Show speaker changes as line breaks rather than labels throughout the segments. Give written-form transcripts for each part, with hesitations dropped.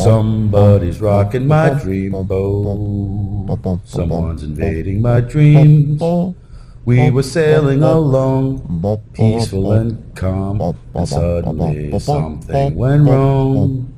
Somebody's rocking my dreamboat. Someone's invading my dreams. We were sailing along, peaceful and calm, and suddenly something went wrong.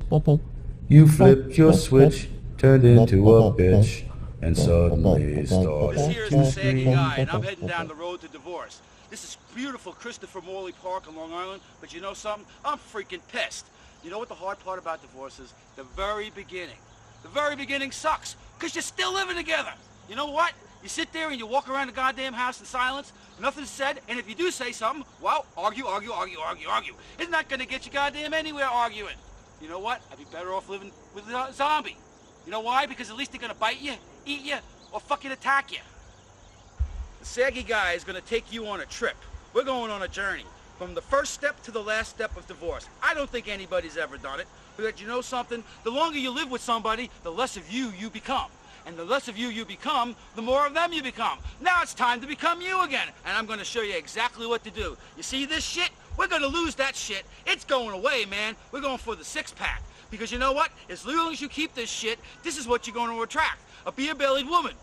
You flipped your switch, turned into a bitch, and suddenly
This
started
here is
to
the Saggy Guy, and I'm
scream.
heading down the road to divorce. This is beautiful Christopher Morley Park on Long Island, but you know something? I'm freaking pissed. You know what the hard part about divorce is? The very beginning. The very beginning sucks, because you're still living together. You know what? You sit there and you walk around the goddamn house in silence, nothing's said, and if you do say something, well, argue. Isn't that gonna get you goddamn anywhere arguing? You know what? I'd be better off living with a zombie. You know why? Because at least they're gonna bite you, eat you, or fucking attack you. The Saggy Guy is gonna take you on a trip. We're going on a journey. From the first step to the last step of divorce. I don't think anybody's ever done it. But you know something? The longer you live with somebody, the less of you become. And the less of you become, the more of them you become. Now it's time to become you again. And I'm gonna show you exactly what to do. You see this shit? We're gonna lose that shit. It's going away, man. We're going for the six-pack. Because you know what? As long as you keep this shit, this is what you're going to attract. A beer-bellied woman.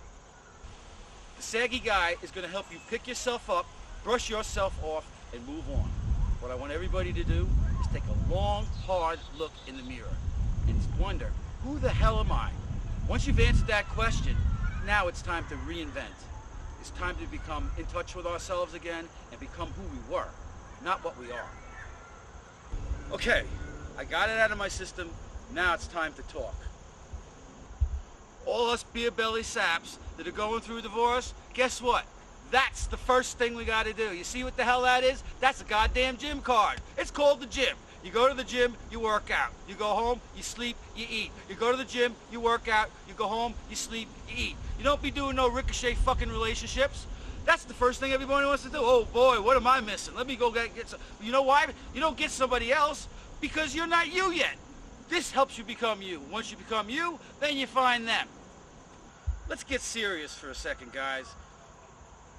The Saggy Guy is gonna help you pick yourself up, brush yourself off, and move on. What I want everybody to do is take a long, hard look in the mirror and wonder, who the hell am I? Once you've answered that question, now it's time to reinvent. It's time to become in touch with ourselves again and become who we were, not what we are. Okay, I got it out of my system. Now it's time to talk. All us beer belly saps that are going through divorce, guess what? That's the first thing we got to do. You see what the hell that is? That's a goddamn gym card. It's called the gym. You go to the gym, you work out. You go home, you sleep, you eat. You go to the gym, you work out. You go home, you sleep, you eat. You don't be doing no ricochet fucking relationships. That's the first thing everybody wants to do. Oh boy, what am I missing? Let me go get some. You know why? You don't get somebody else because you're not you yet. This helps you become you. Once you become you, then you find them. Let's get serious for a second, guys.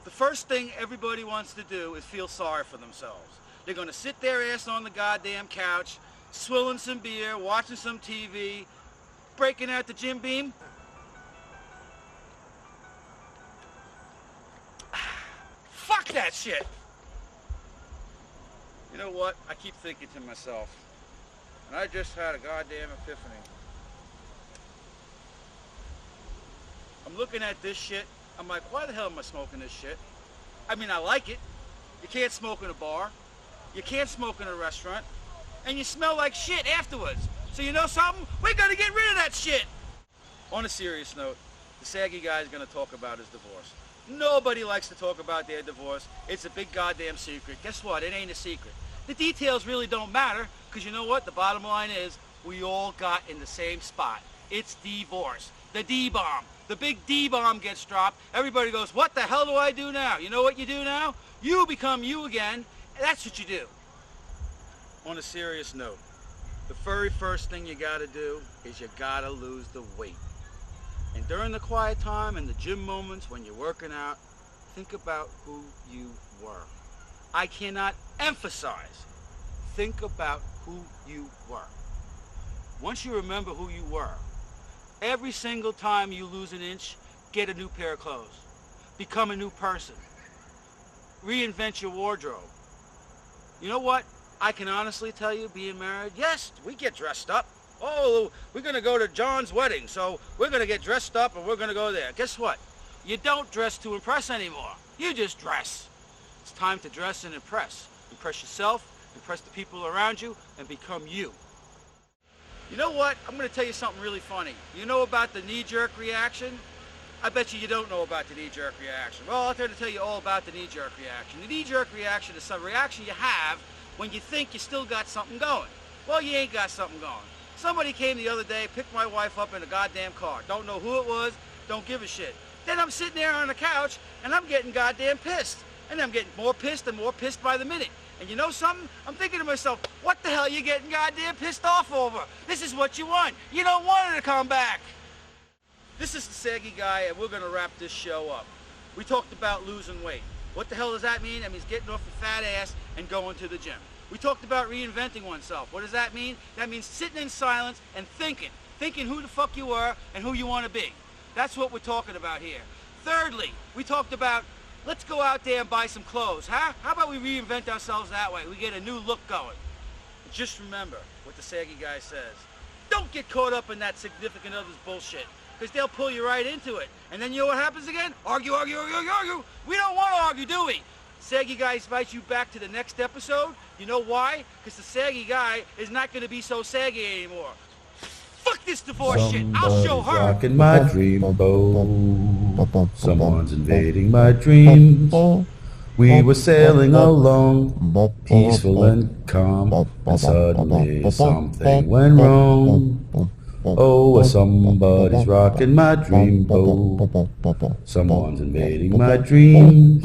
The first thing everybody wants to do is feel sorry for themselves. They're gonna sit their ass on the goddamn couch, swilling some beer, watching some TV, breaking out the gym beam. Fuck that shit! You know what? I keep thinking to myself, and I just had a goddamn epiphany. I'm looking at this shit. I'm like, why the hell am I smoking this shit? I mean, I like it. You can't smoke in a bar. You can't smoke in a restaurant. And you smell like shit afterwards. So you know something? We're gonna get rid of that shit. On a serious note, the Saggy Guy is gonna talk about his divorce. Nobody likes to talk about their divorce. It's a big goddamn secret. Guess what? It ain't a secret. The details really don't matter, because you know what? The bottom line is, we all got in the same spot. It's divorce. The D-bomb. The big D-bomb gets dropped. Everybody goes, what the hell do I do now? You know what you do now? You become you again. That's what you do. On a serious note, the very first thing you gotta do is you gotta lose the weight. And during the quiet time and the gym moments when you're working out, think about who you were. I cannot emphasize, think about who you were. Once you remember who you were, every single time you lose an inch, get a new pair of clothes. Become a new person. Reinvent your wardrobe. You know what? I can honestly tell you, being married, yes, we get dressed up. Oh, we're going to go to John's wedding, so we're going to get dressed up and we're going to go there. Guess what? You don't dress to impress anymore. You just dress. It's time to dress and impress. Impress yourself, impress the people around you, and become you. You know what? I'm going to tell you something really funny. You know about the knee-jerk reaction? I bet you don't know about the knee-jerk reaction. Well, I'll try to tell you all about the knee-jerk reaction. The knee-jerk reaction is some reaction you have when you think you still got something going. Well, you ain't got something going. Somebody came the other day, picked my wife up in a goddamn car. Don't know who it was, don't give a shit. Then I'm sitting there on the couch, and I'm getting goddamn pissed. And I'm getting more pissed and more pissed by the minute. And you know something? I'm thinking to myself, what the hell are you getting goddamn pissed off over? This is what you want. You don't want her to come back. This is the Saggy Guy, and we're going to wrap this show up. We talked about losing weight. What the hell does that mean? That means getting off your fat ass and going to the gym. We talked about reinventing oneself. What does that mean? That means sitting in silence and thinking who the fuck you are and who you want to be. That's what we're talking about here. Thirdly, we talked about, let's go out there and buy some clothes, huh? How about we reinvent ourselves that way? We get a new look going. But just remember what the Saggy Guy says. Don't get caught up in that significant other's bullshit, because they'll pull you right into it. And then you know what happens again? Argue, argue, argue, argue, argue. We don't want to argue, do we? Saggy Guy invites you back to the next episode. You know why? Because the Saggy Guy is not going to be so saggy anymore. Fuck this divorce shit. I'll show her.
Rocking my dreamboat. Someone's invading my dreams. We were sailing along, peaceful and calm, and suddenly something went wrong. Oh, somebody's rocking my dreamboat. Someone's invading my dreams.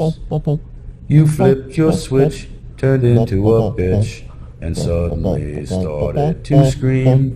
You flipped your switch, turned into a bitch, and suddenly started to scream.